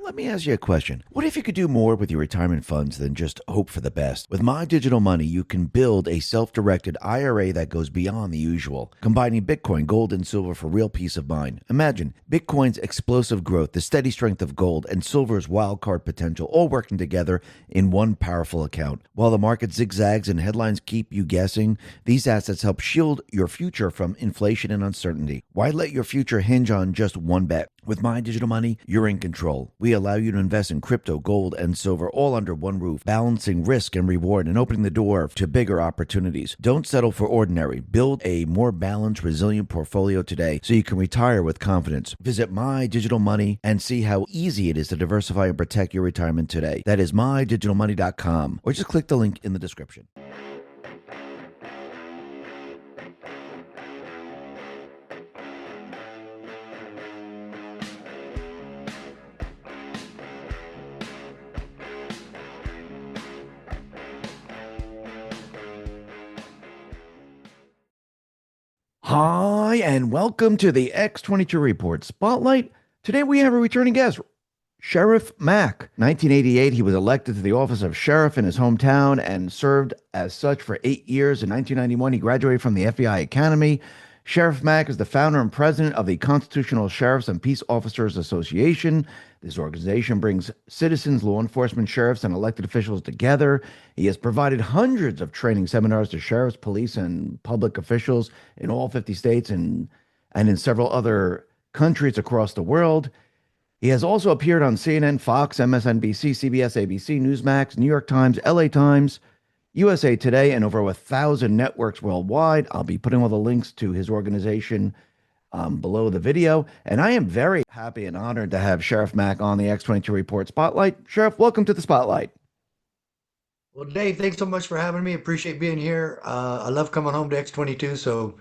let me ask you a question. What if you could do more with your retirement funds than just hope for the best? With My Digital Money, you can build a self-directed IRA that goes beyond the usual, combining Bitcoin, gold, and silver for real peace of mind. Imagine Bitcoin's explosive growth, the steady strength of gold, and silver's wildcard potential all working together in one powerful account. While the market zigzags and headlines keep you guessing, these assets help shield your future from inflation and uncertainty. Why let your future hinge on just one bet? With My Digital Money, you're in control. We allow you to invest in crypto, gold, and silver all under one roof, balancing risk and reward and opening the door to bigger opportunities. Don't settle for ordinary. Build a more balanced, resilient portfolio today so you can retire with confidence. Visit My Digital Money and see how easy it is to diversify and protect your retirement today. That is mydigitalmoney.com, or just click the link in the description. Hi, and welcome to the X22 Report Spotlight. Today we have a returning guest, Sheriff Mack. 1988, he was elected to the office of sheriff in his hometown and served as such for 8 years. In 1991, he graduated from the FBI Academy. Sheriff Mack is the founder and president of the Constitutional Sheriffs and Peace Officers Association. This organization brings citizens, law enforcement, sheriffs, and elected officials together. He has provided hundreds of training seminars to sheriffs, police, and public officials in all 50 states and in several other countries across the world. He has also appeared on CNN, Fox, MSNBC, CBS, ABC, Newsmax, New York Times, LA Times, USA Today, and over 1,000 networks worldwide. I'll be putting all the links to his organization below the video. And I am very happy and honored to have Sheriff Mack on the X22 Report Spotlight. Sheriff, welcome to the Spotlight. Well, Dave, thanks so much for having me. Appreciate being here. I love coming home to X22, so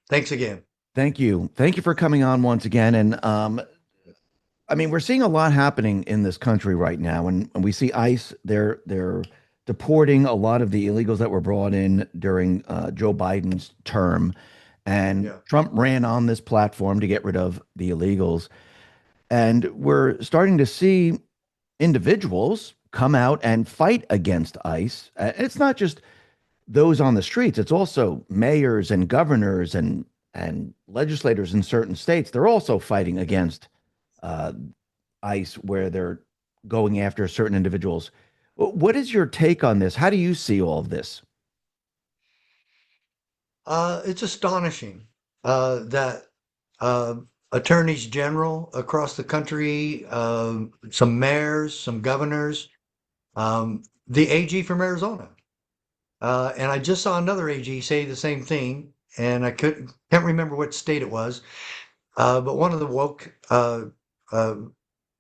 thanks again. Thank you. Thank you for coming on once again. And I mean, we're seeing a lot happening in this country right now, and we see ICE. They're deporting a lot of the illegals that were brought in during Joe Biden's term. And Trump ran on this platform to get rid of the illegals. And we're starting to see individuals come out and fight against ICE. It's not just those on the streets. It's also mayors and governors and legislators in certain states. They're also fighting against ICE, where they're going after certain individuals. What is your take on this? How do you see all of this? It's astonishing that attorneys general across the country, some mayors, some governors, the AG from Arizona, and I just saw another AG say the same thing, and I can't remember what state it was, but one of the woke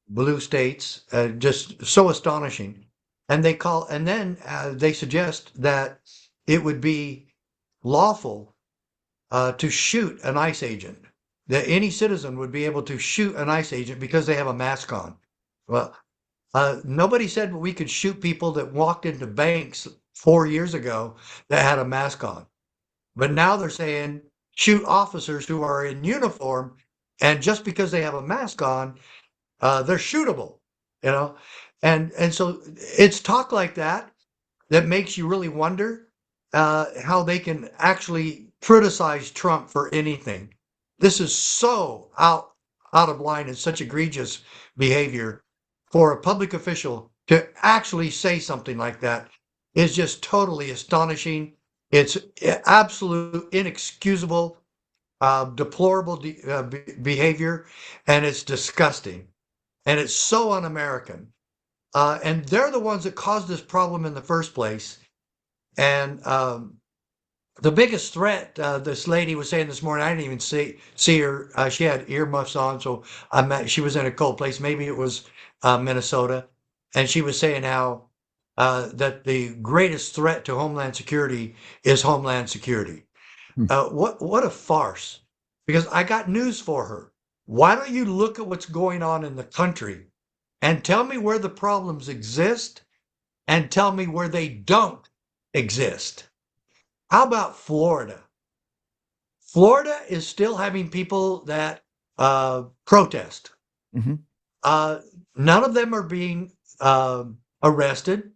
blue states, just so astonishing. And then they suggest that it would be lawful to shoot an ICE agent, that any citizen would be able to shoot an ICE agent because they have a mask on. Well, nobody said we could shoot people that walked into banks 4 years ago that had a mask on. But now they're saying shoot officers who are in uniform, and just because they have a mask on, they're shootable, you know? And so it's talk like that that makes you really wonder how they can actually criticize Trump for anything. This is so out of line and such egregious behavior for a public official to actually say something like that is just totally astonishing. It's absolute inexcusable, deplorable behavior, and it's disgusting. And it's so un-American. And they're the ones that caused this problem in the first place. And the biggest threat, this lady was saying this morning, I didn't even see her. She had earmuffs on, so she was in a cold place. Maybe it was Minnesota. And she was saying how that the greatest threat to Homeland Security is Homeland Security. What a farce. Because I got news for her. Why don't you look at what's going on in the country and tell me where the problems exist and tell me where they don't exist? How about Florida? Florida is still having people that protest. Mm-hmm. None of them are being arrested.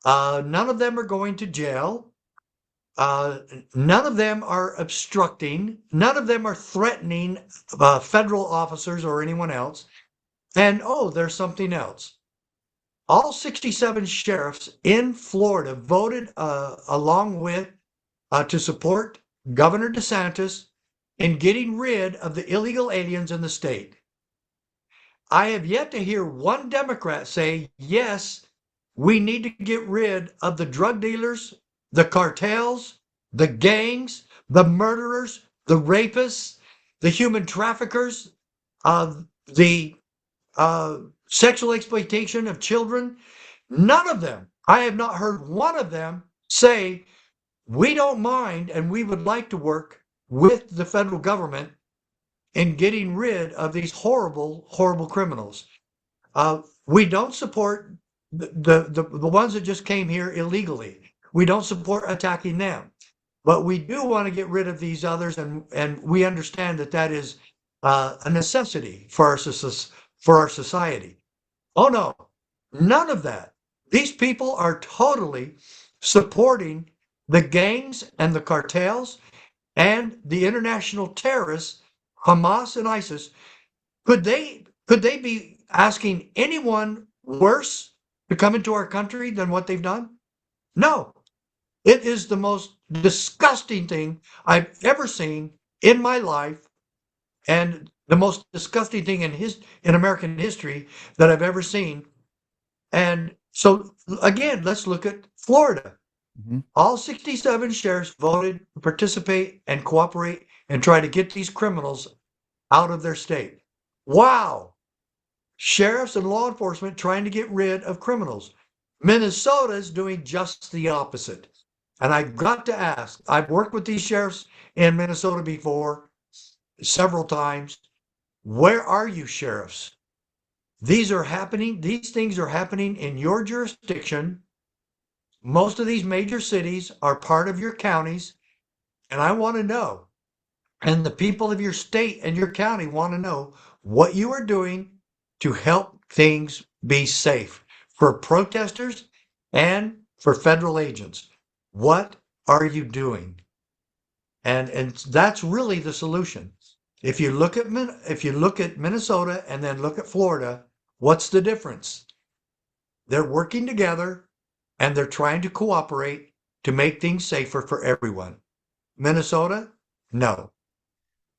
None of them are going to jail. Uh, None of them are obstructing. None of them are threatening federal officers or anyone else. And oh, there's something else. All 67 sheriffs in Florida voted along with to support Governor DeSantis in getting rid of the illegal aliens in the state. I have yet to hear one Democrat say, yes, we need to get rid of the drug dealers, the cartels, the gangs, the murderers, the rapists, the human traffickers, the sexual exploitation of children. None of them, I have not heard one of them say, we don't mind and we would like to work with the federal government in getting rid of these horrible, horrible criminals. We don't support the ones that just came here illegally. We don't support attacking them, but we do want to get rid of these others, and we understand that that is a necessity for our society. Oh no, none of that. These people are totally supporting the gangs and the cartels and the international terrorists, Hamas and ISIS. Could they be asking anyone worse to come into our country than what they've done? No. It is the most disgusting thing I've ever seen in my life, and the most disgusting thing in American history that I've ever seen. And so again, let's look at Florida. Mhm. All 67 sheriffs voted to participate and cooperate and try to get these criminals out of their state. Wow. Sheriffs and law enforcement trying to get rid of criminals. Minnesota's doing just the opposite. And I've got to ask, I've worked with these sheriffs in Minnesota before, several times. Where are you, sheriffs? These things are happening in your jurisdiction. Most of these major cities are part of your counties, and I want to know, and the people of your state and your county want to know what you are doing to help things be safe for protesters and for federal agents. What are you doing? And that's really the solution. If you look at Minnesota and then look at Florida, what's the difference? They're working together and they're trying to cooperate to make things safer for everyone. Minnesota, no.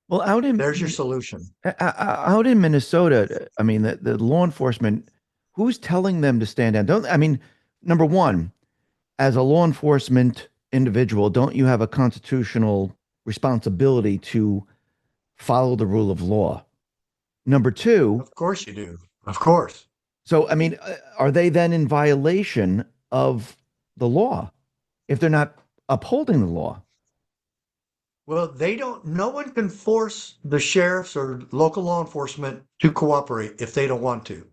Well, There's your solution. out in Minnesota, I mean, the law enforcement, who's telling them to stand down? Don't I mean, number one, as a law enforcement individual, don't you have a constitutional responsibility to follow the rule of law? Number two, Of course you do. Of course. so I mean, are they then in violation of the law if they're not upholding the law? Well, no one can force the sheriffs or local law enforcement to cooperate if they don't want to.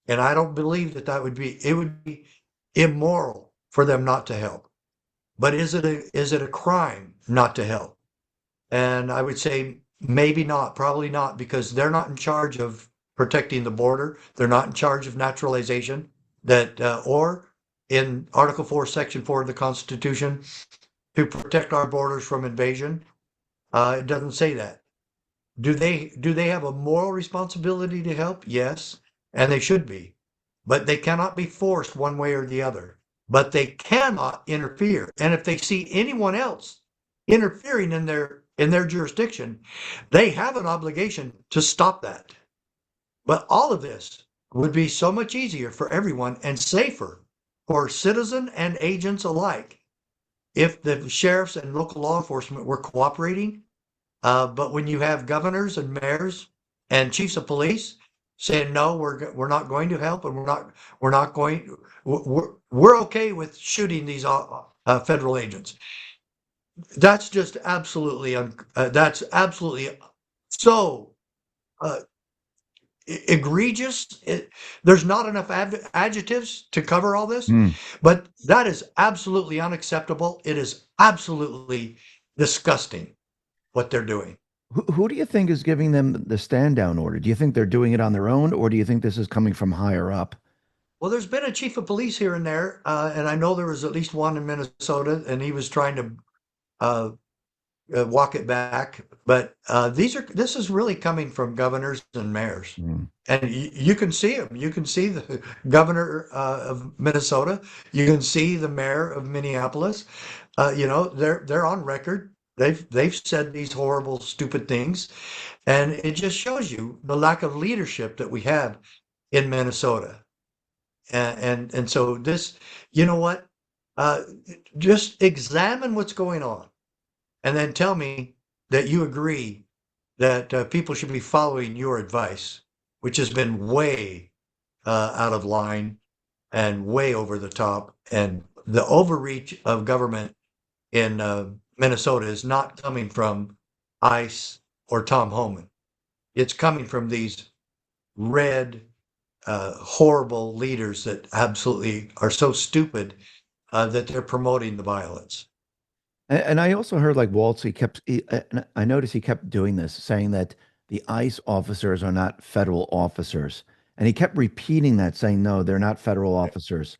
And I don't believe it would be immoral for them not to help. But is it a crime not to help? And I would say maybe not, probably not, because they're not in charge of protecting the border. They're not in charge of naturalization or in Article 4, Section 4 of the Constitution to protect our borders from invasion. It doesn't say that. Do they have a moral responsibility to help? Yes, and they should be. But they cannot be forced one way or the other. But they cannot interfere. And if they see anyone else interfering in their jurisdiction, they have an obligation to stop that. But all of this would be so much easier for everyone and safer for citizen and agents alike if the sheriffs and local law enforcement were cooperating. But when you have governors and mayors and chiefs of police saying no, we're not going to help, and we're not going, we're okay with shooting these federal agents. That's just that's absolutely so uh, egregious. There's not enough adjectives to cover all this, Hmm. but that is absolutely unacceptable. It is absolutely disgusting what they're doing. Who do you think is giving them the stand down order? Do you think they're doing it on their own, or do you think this is coming from higher up? Well, there's been a chief of police here and there, and I know there was at least one in Minnesota, and he was trying to uh, walk it back. But this is really coming from governors and mayors, Mm. and you can see them. You can see the governor of Minnesota. You can see the mayor of Minneapolis. They're on record. They've said these horrible, stupid things, and it just shows you the lack of leadership that we have in Minnesota. And so this, you know what? Uh, just examine what's going on, and then tell me that you agree that people should be following your advice, which has been way out of line and way over the top. And the overreach of government in Minnesota is not coming from ICE or Tom Homan. It's coming from these red, horrible leaders that absolutely are so stupid that they're promoting the violence. And I also heard like Waltz, and I noticed he kept doing this, saying that the ICE officers are not federal officers. And he kept repeating that, saying, no, they're not federal officers.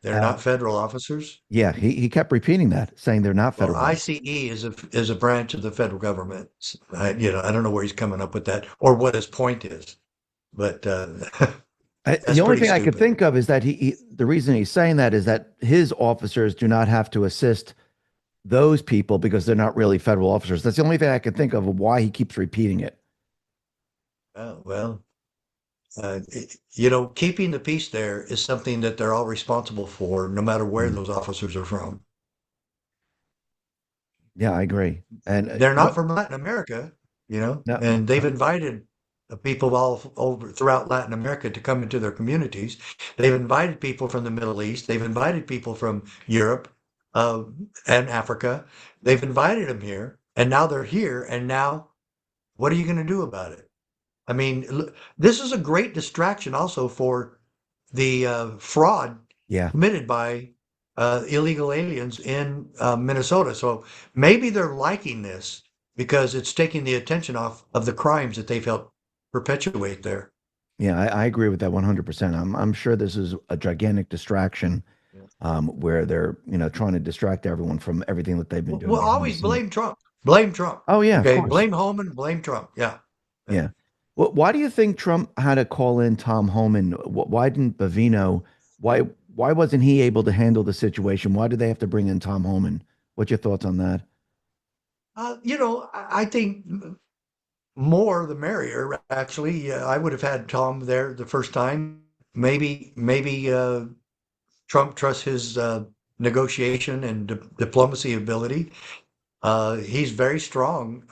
They're Uh, not federal officers. yeah, he kept repeating that, saying they're not Well, federal. ICE is a branch of the federal government. I don't know where he's coming up with that or what his point is, but The that's only pretty thing I could stupid. think of is that the reason he's saying that is that his officers do not have to assist those people because they're not really federal officers. That's the only thing I can think of why he keeps repeating it. Well, keeping the peace there is something that they're all responsible for, no matter where Mm. those officers are from. Yeah, I agree. And They're not what? from Latin America, No, and they've invited people all over throughout Latin America to come into their communities. They've invited people from the Middle East. They've invited people from Europe uh, and Africa. They've invited them here, and now they're here. And now, what are you going to do about it? I mean, this is a great distraction also for the fraud yeah. committed by illegal aliens in Minnesota. So maybe they're liking this because it's taking the attention off of the crimes that they've helped perpetuate there. Yeah, I agree with that 100%. I'm sure this is a gigantic distraction Yeah. where they're, trying to distract everyone from everything that they've been doing Well, behind the always scenes. blame Trump. Blame Trump. Oh, yeah, of Okay, course. blame Holman, blame Trump. Yeah. Yeah. Yeah. Well, why do you think Trump had to call in Tom Homan? Why didn't Bavino? Why why wasn't he able to handle the situation? Why did they have to bring in Tom Homan? What's your thoughts on that? I think more the merrier. Actually, I would have had Tom there the first time. Maybe Trump trusts his negotiation and diplomacy ability. He's very strong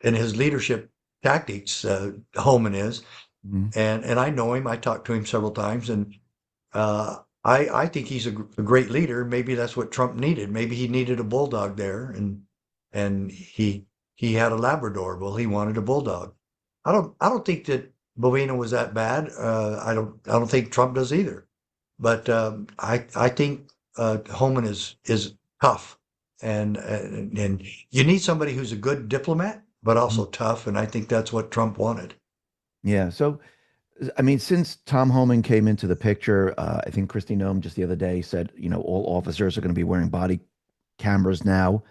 in his leadership tactics. Holman is, Mhm. and I know him. I talked to him several times, and I think he's a great leader. Maybe that's what Trump needed. Maybe he needed a bulldog there, and he had a Labrador. Well, he wanted a bulldog. I don't think that Bovino was that bad. I don't think Trump does either. But I think Holman is tough, and you need somebody who's a good diplomat, but also tough. And I think that's what Trump wanted. Yeah. So, I mean, since Tom Homan came into the picture, I think Christy Nome just the other day said, all officers are going to be wearing body cameras now.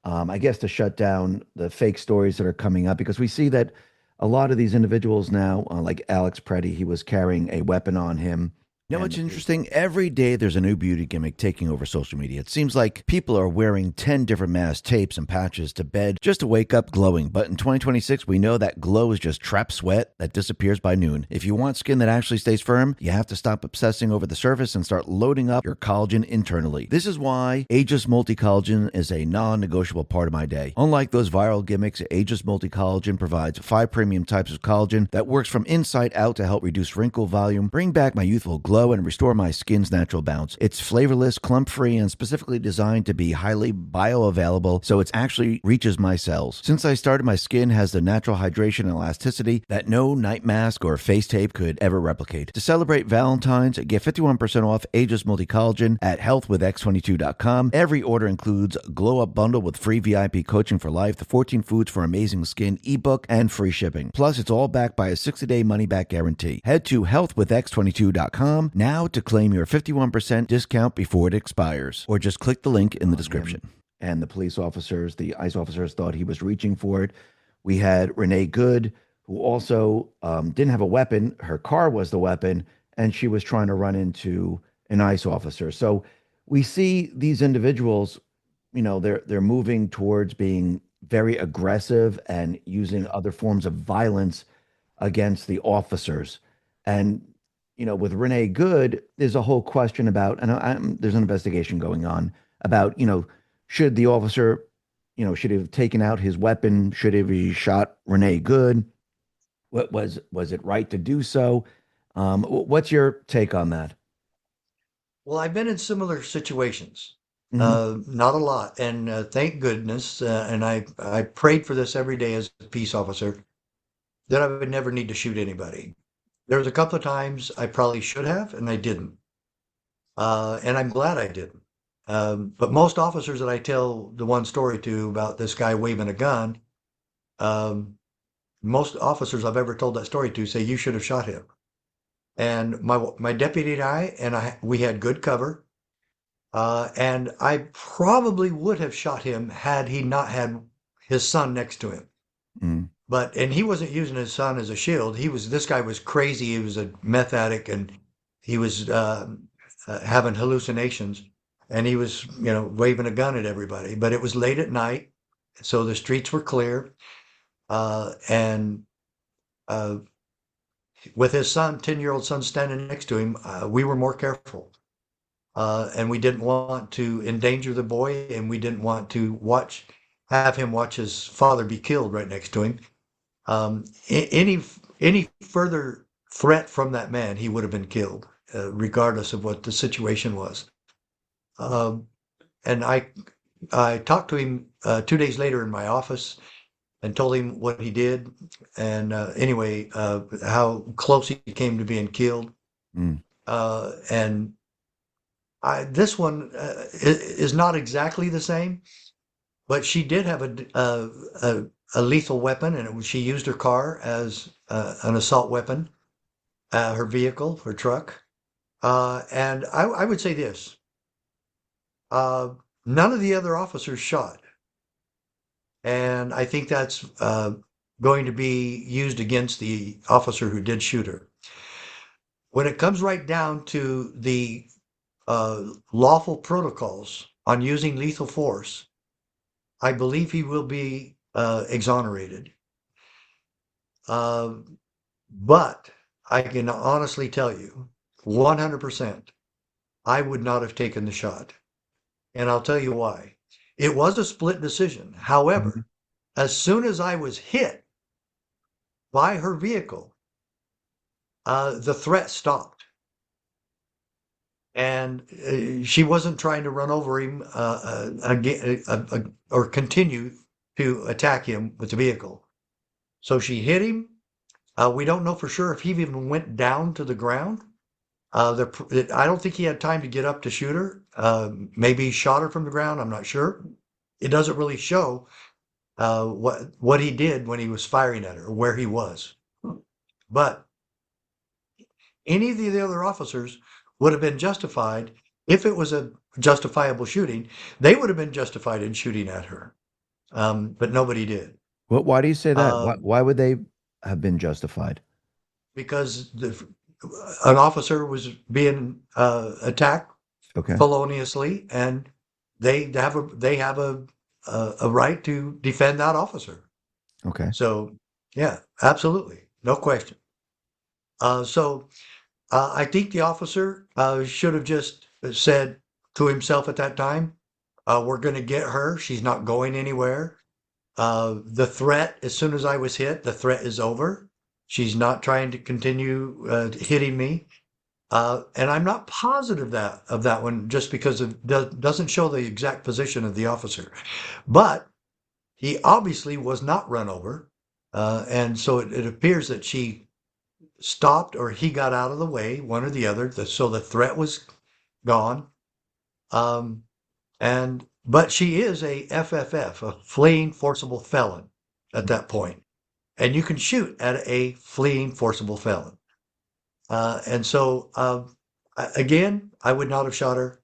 I guess to shut down the fake stories that are coming up because we see that a lot of these individuals now, like Alex Preddy, he was carrying a weapon on him. You know what's And interesting? Every day there's a new beauty gimmick taking over social media. It seems like people are wearing 10 different masks, tapes, and patches to bed just to wake up glowing. But in 2026, we know that glow is just trapped sweat that disappears by noon. If you want skin that actually stays firm, you have to stop obsessing over the surface and start loading up your collagen internally. This is why Aegis Multi-Collagen is a non-negotiable part of my day. Unlike those viral gimmicks, Aegis Multi-Collagen provides 5 premium types of collagen that works from inside out to help reduce wrinkle volume, bring back my youthful glow, glow and restore my skin's natural bounce. It's flavorless, clump-free, and specifically designed to be highly bioavailable, so it actually reaches my cells. Since I started, my skin has the natural hydration and elasticity that no night mask or face tape could ever replicate. To celebrate Valentine's, get 51% off Ageless Multi-Collagen at healthwithx22.com. Every order includes a glow-up bundle with free VIP coaching for life, the 14 Foods for Amazing Skin ebook, and free shipping. Plus, it's all backed by a 60-day money-back guarantee. Head to healthwithx22.com now to claim your 51% discount before it expires, or just click the link in the description. And the police officers, the ICE officers, thought he was reaching for it. We had Renee Good, who also didn't have a weapon. Her car was the weapon, and she was trying to run into an ICE officer. So we see these individuals, they're moving towards being very aggressive and using other forms of violence against the officers. And, with Renee Good, there's a whole question about, and there's an investigation going on about, should the officer, should he have taken out his weapon? Should he have shot Renee Good? What was it right to do so? What's your take on that? Well, I've been in similar situations, Hmm. not a lot, and thank goodness. And I prayed for this every day as a peace officer that I would never need to shoot anybody. There was a couple of times I probably should have, and I didn't. And I'm glad I didn't. But most officers that I tell the one story to about this guy waving a gun, um, most officers I've ever told that story to say you should have shot him. And my deputy and I we had good cover, and I probably would have shot him had he not had his son next to him. Mm. And he wasn't using his son as a shield. This guy was crazy. He was a meth addict, and he was having hallucinations, and he was, waving a gun at everybody. But it was late at night, so the streets were clear, and uh, with his son, 10-year-old son, standing next to him, we were more careful. And we didn't want to endanger the boy, and we didn't want to have him watch his father be killed right next to him. Any further threat from that man, he would have been killed, regardless of what the situation was. Um, and I talked to him 2 days later in my office and told him what he did, and anyway, how close he came to being killed. Mm. And this one is not exactly the same, but she did have a lethal weapon, and she used her car as an assault weapon, her vehicle, her truck. And I would say this: uh, none of the other officers shot, and I think that's going to be used against the officer who did shoot her. When it comes right down to the lawful protocols on using lethal force, I believe he will be exonerated. Uh, but I can honestly tell you, 100%, I would not have taken the shot. And I'll tell you why. It was a split decision. Mhm. However, as soon as I was hit by her vehicle, the threat stopped. And she wasn't trying to run over him again, or continue to attack him with the vehicle. So she hit him. We don't know for sure if he even went down to the ground. I don't think he had time to get up to shoot her. Maybe he shot her from the ground. I'm not sure. It doesn't really show what he did when he was firing at her, or where he was. But any of the other officers would have been justified if it was a justifiable shooting. They would have been justified in shooting at her, but nobody did. Why do you say that? Why, Um, why would they have been justified? because an officer was being attacked Okay. feloniously, and they have a right to defend that officer. Okay. So yeah, absolutely, no question. So I think the officer should have just said to himself at that time, "We're going to get her. She's not going anywhere. The threat, as soon as I was hit, the threat is over. She's not trying to continue hitting me. And I'm not positive that of that one just because it doesn't show the exact position of the officer. But he obviously was not run over. And so it appears that she stopped or he got out of the way, one or the other. So the threat was gone. Um, but she is a FFF, a fleeing forcible felon at that point. And you can shoot at a fleeing forcible felon. Again, I would not have shot her.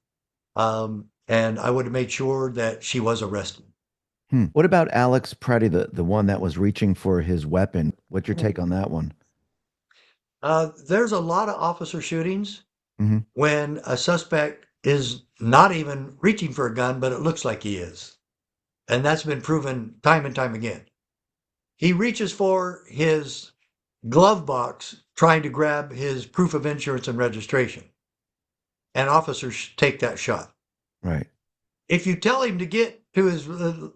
And I would have made sure that she was arrested. What about Alex Preddy, the one that was reaching for his weapon? What's your take on that one? There's a lot of officer shootings Hmm. when a suspect is not even reaching for a gun, but it looks like he is. And that's been proven time and time again. He reaches for his glove box trying to grab his proof of insurance and registration, and officers take that shot. Right. If you tell him to get to his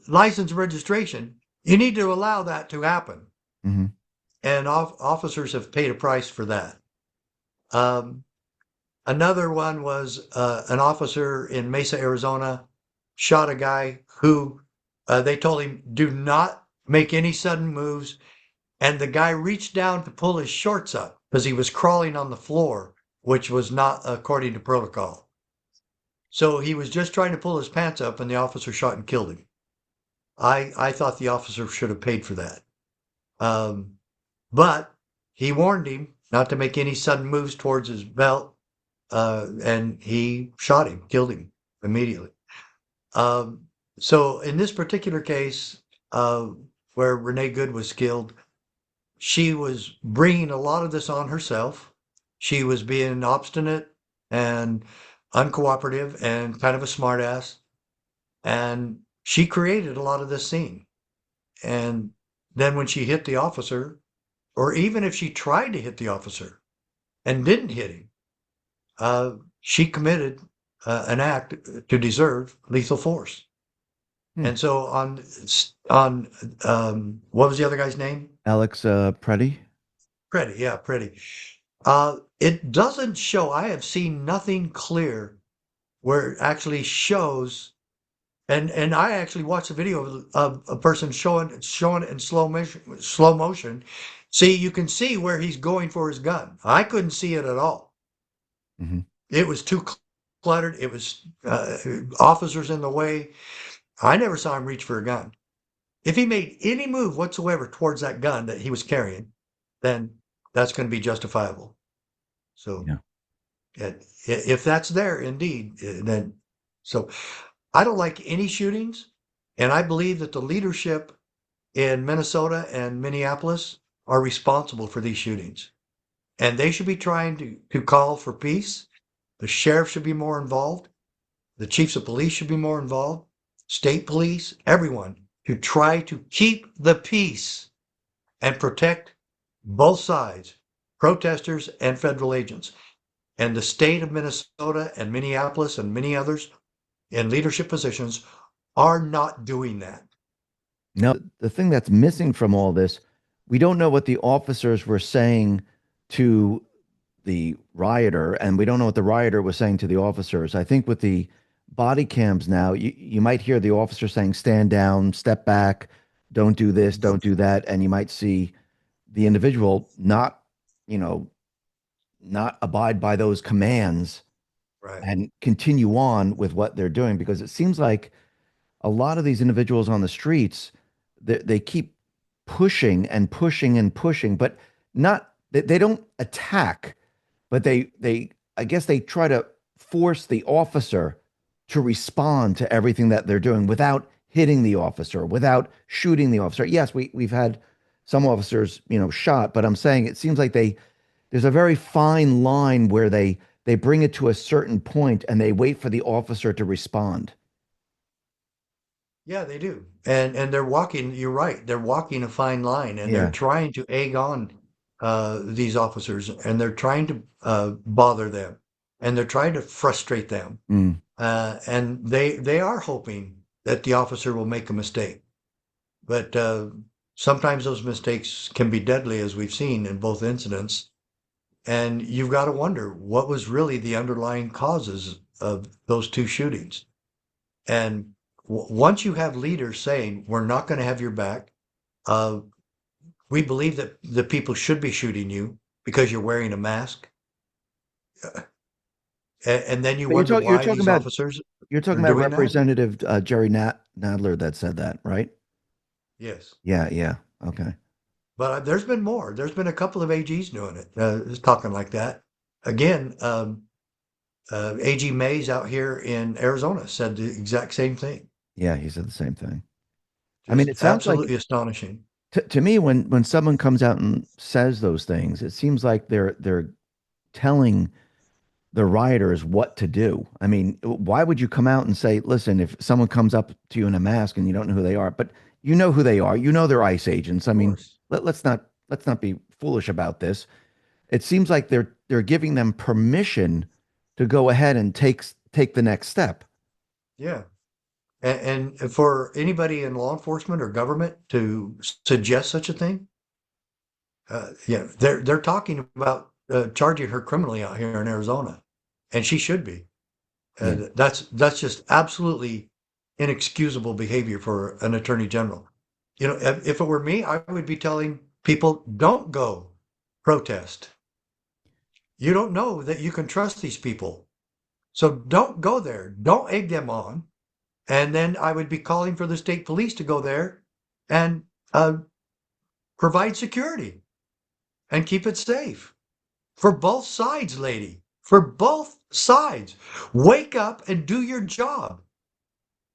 license and registration, you need to allow that to happen. Hmm. And officers have paid a price for that. Um, Another one was an officer in Mesa, Arizona, shot a guy who they told him, do not make any sudden moves. And the guy reached down to pull his shorts up because he was crawling on the floor, which was not according to protocol. So he was just trying to pull his pants up, and the officer shot and killed him. I thought the officer should have paid for that. Um, but he warned him not to make any sudden moves towards his belt, and he shot him, killed him immediately. Um, so in this particular case, uh, where Renee Good was killed, she was bringing a lot of this on herself. She was being obstinate and uncooperative and kind of a smartass, and she created a lot of this scene. And then when she hit the officer, or even if she tried to hit the officer and didn't hit him, she committed an act to deserve lethal force. Hmm. And so on what was the other guy's name? Alex Preddy? Pretty, yeah, pretty. It doesn't show. I have seen nothing clear where it actually shows. And I actually watched a video of a person showing it in slow motion. See, you can see where he's going for his gun. I couldn't see it at all. Hmm. It was too cluttered. It was officers in the way. I never saw him reach for a gun. If he made any move whatsoever towards that gun that he was carrying, then that's going to be justifiable. So Yeah. if that's there, indeed, then so I don't like any shootings, and I believe that the leadership in Minnesota and Minneapolis are responsible for these shootings, and they should be trying to call for peace. The sheriff should be more involved. The chiefs of police should be more involved. State police, everyone, to try to keep the peace and protect both sides, protesters and federal agents. And the state of Minnesota and Minneapolis and many others in leadership positions are not doing that. Now, the thing that's missing from all this, we don't know what the officers were saying to the rioter, and we don't know what the rioter was saying to the officers. I think with the body cams now, you might hear the officer saying, stand down, step back, don't do this, don't do that. And you might see the individual not, you know, not abide by those commands Right. and continue on with what they're doing because it seems like a lot of these individuals on the streets they keep pushing and pushing and pushing but not they don't attack but they I guess they try to force the officer to respond to everything that they're doing without hitting the officer without shooting the officer. Yes, we've had some officers shot, but I'm saying it seems like there's a very fine line where they bring it to a certain point and they wait for the officer to respond. Yeah, they do. And they're walking, you're right, they're walking a fine line and they're Yeah. trying to egg on these officers and they're trying to bother them and they're trying to frustrate them. Mm. And they are hoping that the officer will make a mistake. But sometimes those mistakes can be deadly, as we've seen in both incidents. And you've got to wonder what was really the underlying causes of those two shootings. And once you have leaders saying, we're not going to have your back, uh, we believe that the people should be shooting you because you're wearing a mask. And then you But you're wonder talking you're why talking these about officers you're talking are about doing that. Representative Jerry Nadler that said that, right? Yes. Yeah, yeah. Okay. But there's been more. There's been a couple of AGs doing it, talking like that. Again, AG Mays out here in Arizona said the exact same thing. Yeah, he said the same thing. I mean, Just it sounds like absolutely astonishing. to me when someone comes out and says those things, it seems like they're telling the rioters what to do. I mean, why would you come out and say, listen, if someone comes up to you in a mask and you don't know who they are, but you know who they are, you know they're ICE agents. I Of mean, course. let's not be foolish about this. It seems like they're giving them permission to go ahead and take the next step. Yeah. And for anybody in law enforcement or government to suggest such a thing, yeah, they're talking about charging her criminally out here in Arizona, and she should be. Yeah. That's just absolutely inexcusable behavior for an attorney general. You know, if it were me, I would be telling people, don't go protest. You don't know that you can trust these people. So don't go there. Don't egg them on. And then I would be calling for the state police to go there and provide security and keep it safe for both sides, lady. For both sides. Wake up and do your job.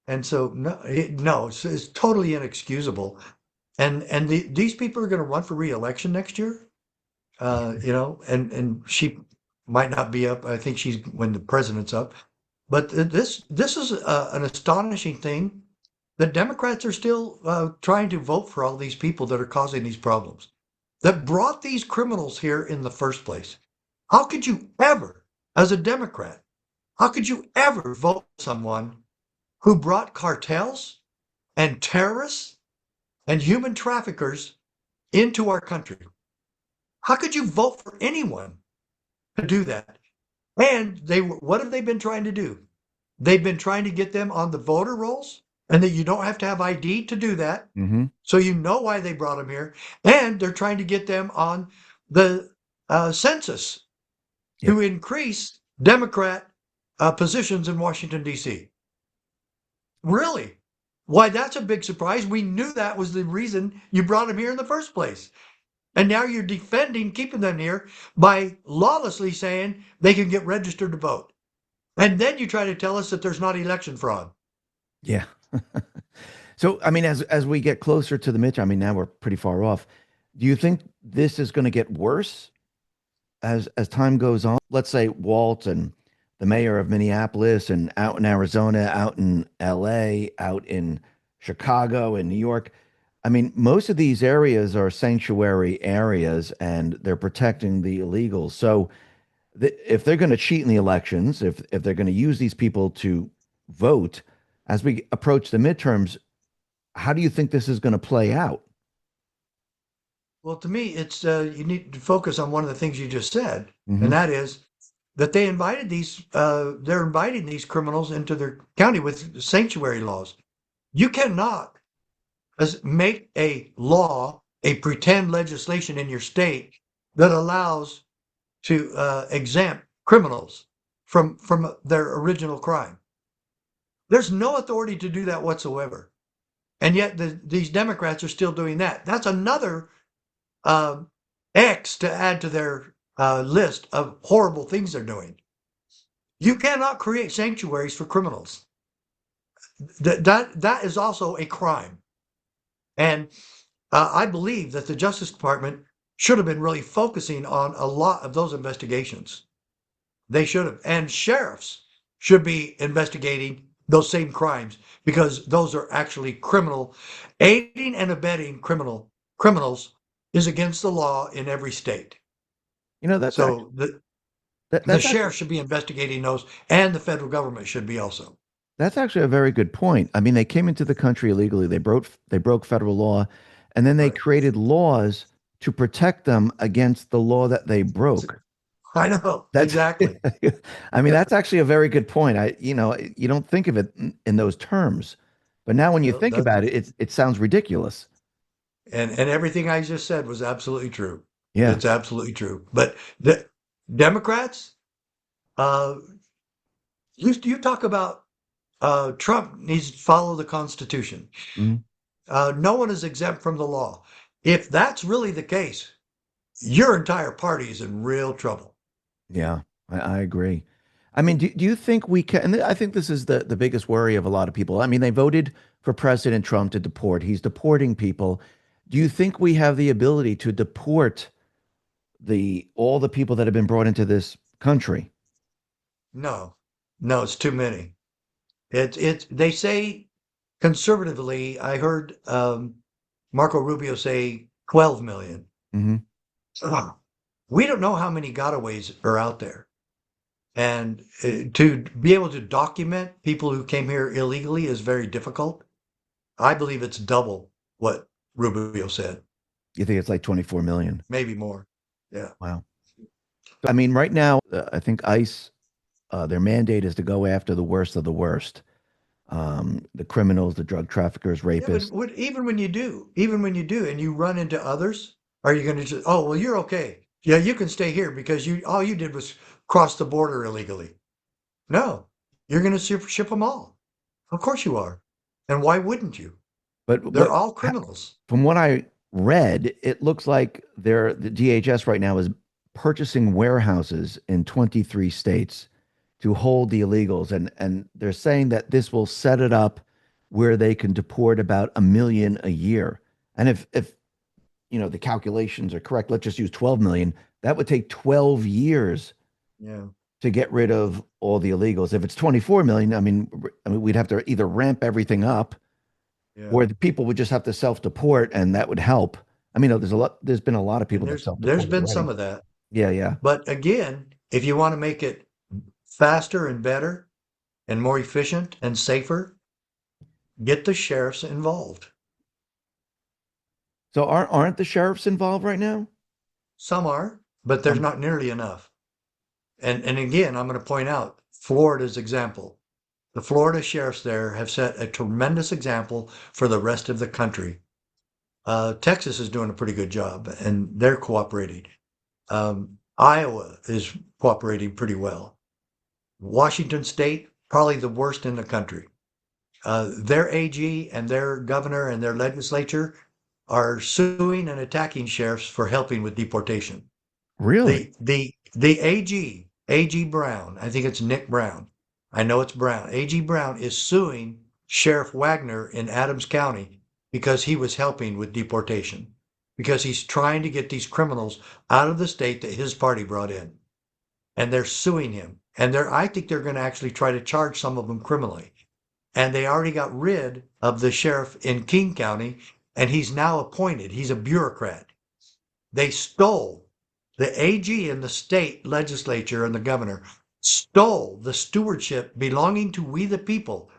And so, no, no, it's totally inexcusable. And these people are going to run for re-election next year. You know, and she might not be up. I think she's when the president's up. But this is an astonishing thing that Democrats are still trying to vote for all these people that are causing these problems, that brought these criminals here in the first place. How could you ever, as a Democrat, how could you ever vote for someone who brought cartels and terrorists and human traffickers into our country? How could you vote for anyone to do that? And what have they been trying to do? They've been trying to get them on the voter rolls, and that you don't have to have ID to do that. Mm-hmm. So you know why they brought them here. And they're trying to get them on the census Yep. to increase Democrat positions in Washington, D.C. Really? Why, that's a big surprise. We knew that was the reason you brought them here in the first place. And now you're defending keeping them here by lawlessly saying they can get registered to vote. And then you try to tell us that there's not election fraud. Yeah. So, I mean, as we get closer to the midterm, I mean, now we're pretty far off. Do you think this is going to get worse as time goes on? Let's say Walt and the mayor of Minneapolis and out in Arizona, out in LA, out in Chicago and New York. I mean, most of these areas are sanctuary areas and they're protecting the illegals. So if they're going to cheat in the elections, if they're going to use these people to vote as we approach the midterms, how do you think this is going to play out? Well, to me, it's you need to focus on one of the things you just said, Hmm. and that is that they're inviting these criminals into their county with sanctuary laws. You cannot make a law, a pretend legislation in your state that allows to exempt criminals from their original crime. There's no authority to do that whatsoever. And yet these Democrats are still doing that. That's another uh, X to add to their list of horrible things they're doing. You cannot create sanctuaries for criminals. That is also a crime. And I believe that the Justice Department should have been really focusing on a lot of those investigations. They should have. And sheriffs should be investigating those same crimes because those are actually criminal. Aiding and abetting criminals is against the law in every state. You know, that's actually So the that's sheriff actually should be investigating those, and the federal government should be also. that's actually a very good point. I mean, they came into the country illegally. They broke federal law, and then they Right. created laws to protect them against the law that they broke. I know, That's, exactly. I mean, that's actually a very good point. You don't think of it in those terms, but now when you No, think that, about it, it sounds ridiculous. and everything I just said was absolutely true. Yeah. It's absolutely true. But the Democrats, uh, you talk about Trump needs to follow the Constitution. Mhm. No one is exempt from the law. If that's really the case, your entire party is in real trouble. Yeah, I agree. I mean, do you think we can? And I think this is the biggest worry of a lot of people. I mean, they voted for President Trump to deport. He's deporting people. Do you think we have the ability to deport the all the people that have been brought into this country? No, no, it's too many. They say conservatively, I heard Marco Rubio say 12 million. Hmm. We don't know how many gotaways are out there. And to be able to document people who came here illegally is very difficult. I believe it's double what Rubio said, You think it's like 24 million? maybe more. Yeah. Wow. I mean, right now, I think ICE, their mandate is to go after the worst of the worst, the criminals, the drug traffickers, Yeah, but rapists. even when you do, and you run into others, are you going to just, oh, well, you're okay. Yeah, you can stay here because all you did was cross the border illegally. No, you're going to ship them all. Of course you are. And why wouldn't you? But They're what, all criminals. from what I read, it looks like the DHS right now is purchasing warehouses in 23 states to hold the illegals, and they're saying that this will set it up where they can deport about 1 million a year. And if the calculations are correct, let's just use 12 million. That would take 12 years Yeah, to get rid of all the illegals. If it's 24 million, I mean, we'd have to either ramp everything up yeah. or the people would just have to self-deport and that would help. I mean, there's been a lot of And people that there's self-deported been already. some of that. Yeah, yeah. But again, if you want to make it faster and better and more efficient and safer, get the sheriffs involved. So aren't the sheriffs involved right now? Some are, but there's Um, not nearly enough. And again, I'm going to point out Florida's example. The Florida sheriffs there have set a tremendous example for the rest of the country. Texas is doing a pretty good job, and they're cooperating. Iowa is cooperating pretty well. Washington State, probably the worst in the country. Their AG and their governor and their legislature are suing and attacking sheriffs for helping with deportation. really? The AG Brown, I think it's Nick Brown. I know it's Brown. AG Brown is suing Sheriff Wagner in Adams County because he was helping with deportation. Because he's trying to get these criminals out of the state that his party brought in. And they're suing him. And I think they're going to actually try to charge some of them criminally. And they already got rid of the sheriff in King County, and he's now appointed. He's a bureaucrat. They stole the AG and the state legislature and the governor stole the stewardship belonging to we the people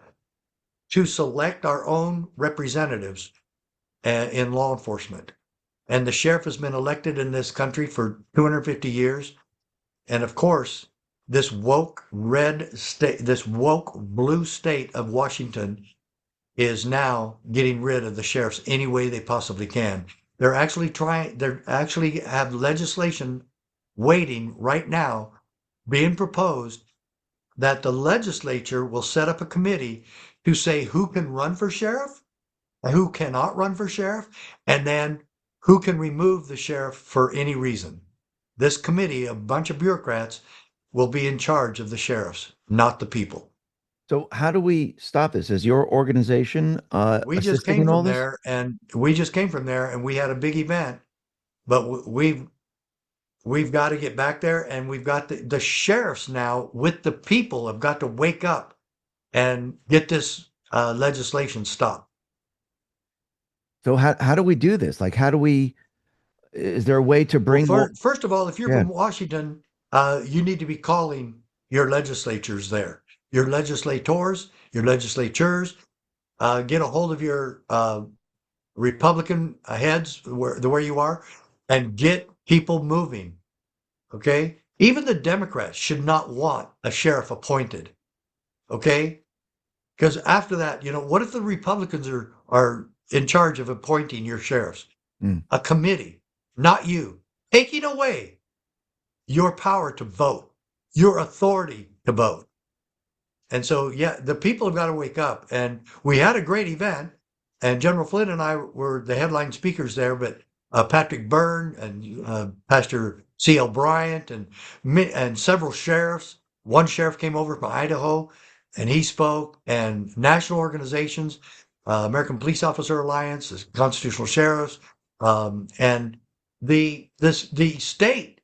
to select our own representatives in law enforcement. And the sheriff has been elected in this country for 250 years. And of course, this woke red state, this woke blue state of Washington is now getting rid of the sheriffs any way they possibly can. They're actually have legislation waiting right now, being proposed that the legislature will set up a committee to say who can run for sheriff, who cannot run for sheriff, and then who can remove the sheriff for any reason. This committee, a bunch of bureaucrats, will be in charge of the sheriffs, not the people. So how do we stop this? Is your organization We just assisting came in all from this? there and we just came from there and we had a big event, but we've got to get back there and we've got the sheriffs now with the people have got to wake up and get this legislation stopped. So how do we do this? Like, how do we? Is there a way to Well, bring more? first of all, if you're Yeah. from Washington, you need to be calling your legislatures there, your legislators, your legislatures. Get a hold of your Republican heads where you are, and get people moving. Okay, Even the Democrats should not want a sheriff appointed. Okay? Because after that, what if the Republicans are in charge of appointing your sheriffs? Mm. A committee, not you, taking away your power to vote, your authority to vote. And so, yeah, the people have got to wake up. And we had a great event, and General Flynn and I were the headline speakers there, but Patrick Byrne and Pastor C.L. Bryant and several sheriffs. One sheriff came over from Idaho, and he spoke, and national organizations, American Police Officer Alliance, the Constitutional Sheriffs, and the state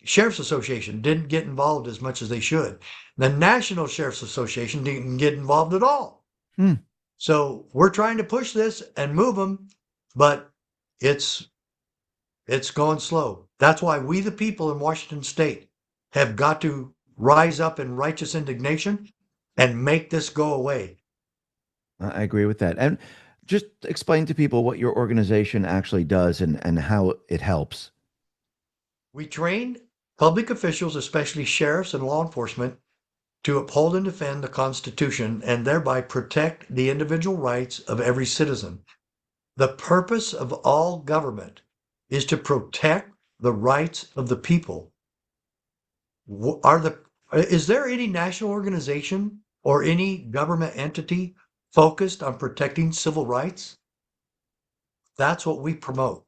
Sheriff's Association didn't get involved as much as they should. The National Sheriff's Association didn't get involved at all. Hmm. So we're trying to push this and move them, but it's going slow. That's why we, the people in Washington State, have got to rise up in righteous indignation and make this go away. I agree with that. And just explain to people what your organization actually does and how it helps. We train public officials, especially sheriffs and law enforcement, to uphold and defend the Constitution and thereby protect the individual rights of every citizen. The purpose of all government is to protect the rights of the people. Is there any national organization or any government entity focused on protecting civil rights? That's what we promote.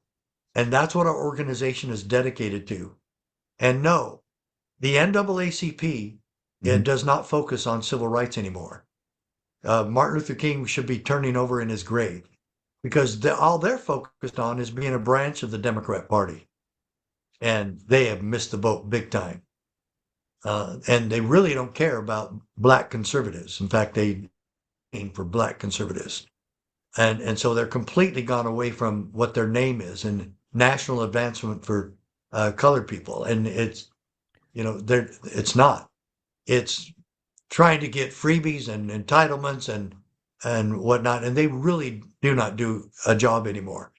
And that's what our organization is dedicated to. And no, the NAACP it does not focus on civil rights anymore. Martin Luther King should be turning over in his grave because all they're focused on is being a branch of the Democrat Party. And they have missed the boat big time. And they really don't care about black conservatives. In fact, they aim for black conservatives. And so they're completely gone away from what their name is and national advancement for colored people. And it's not. It's trying to get freebies and entitlements and whatnot, and they really do not do a job anymore.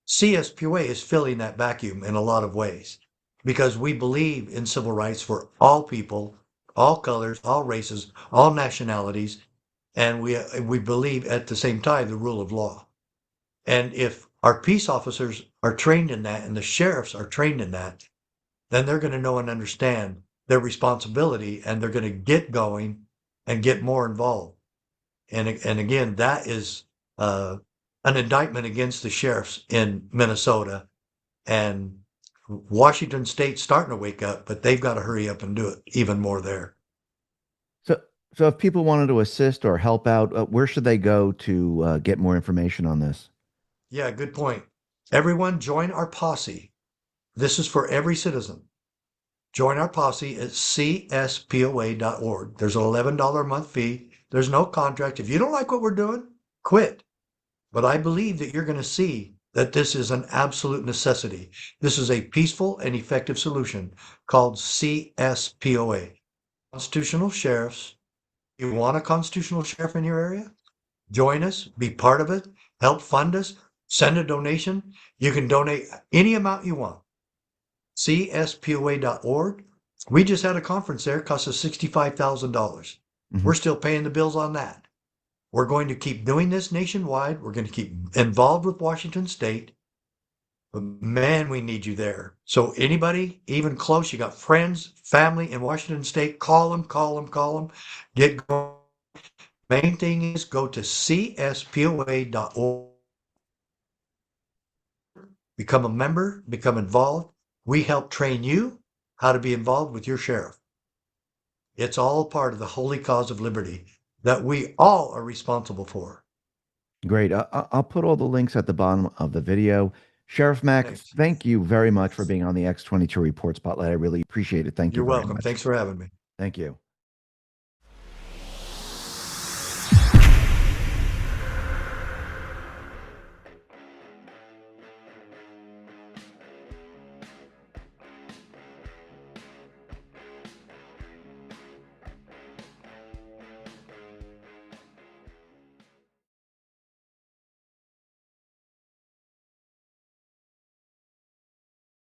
CSPOA is filling that vacuum in a lot of ways because we believe in civil rights for all people, all colors, all races, all nationalities, and we believe at the same time the rule of law. And if our peace officers are trained in that and the sheriffs are trained in that, then they're going to know and understand their responsibility and they're going to get going and get more involved. And again, that is an indictment against the sheriffs in Minnesota. And Washington State's starting to wake up, but they've got to hurry up and do it even more there. So if people wanted to assist or help out, where should they go to get more information on this? Yeah, good point. Everyone join our posse. This is for every citizen. Join our posse at CSPOA.org. There's an $11 a month fee. There's no contract. If you don't like what we're doing, quit. But I believe that you're going to see that this is an absolute necessity. This is a peaceful and effective solution called CSPOA. Constitutional Sheriffs. You want a constitutional sheriff in your area? Join us, be part of it, help fund us, send a donation. You can donate any amount you want. CSPOA.org. We just had a conference there, cost us $65,000. We're still paying the bills on that. We're going to keep doing this nationwide. We're going to keep involved with Washington State. But man, we need you there. So anybody, even close, you got friends, family in Washington State, call them. Get going. Main thing is go to CSPOA.org. Become a member, become involved. We help train you how to be involved with your sheriff. It's all part of the holy cause of liberty that we all are responsible for. Great. I'll put all the links at the bottom of the video. Sheriff Mack, Thanks. thank you very much for being on the X22 Report Spotlight. I really appreciate it. Thank you You're very welcome. much. Thanks for having me. Thank you.